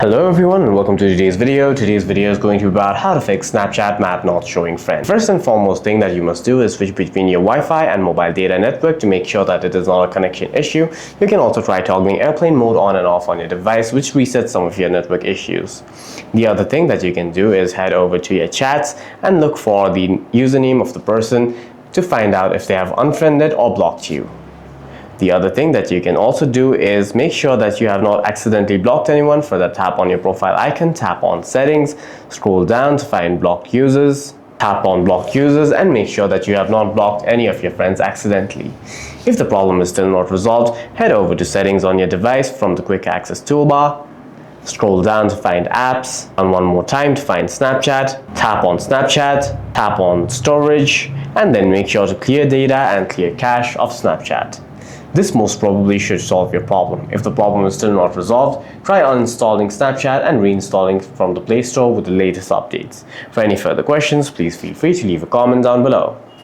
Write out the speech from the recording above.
Hello everyone and welcome to today's video. Today's video is going to be about how to fix Snapchat map not showing friends. First and foremost thing that you must do is switch between your Wi-Fi and mobile data network to make sure that it is not a connection issue. You can also try toggling airplane mode on and off on your device, which resets some of your network issues. The other thing that you can do is head over to your chats and look for the username of the person to find out if they have unfriended or blocked you. The other thing that you can also do is make sure that you have not accidentally blocked anyone. For that, tap on your profile icon, tap on settings, scroll down to find blocked users, tap on blocked users and make sure that you have not blocked any of your friends accidentally. If the problem is still not resolved, head over to settings on your device from the quick access toolbar, scroll down to find apps, and one more time to find Snapchat, tap on storage, and then make sure to clear data and clear cache of Snapchat. This most probably should solve your problem. If the problem is still not resolved, try uninstalling Snapchat and reinstalling from the Play Store with the latest updates. For any further questions, please feel free to leave a comment down below.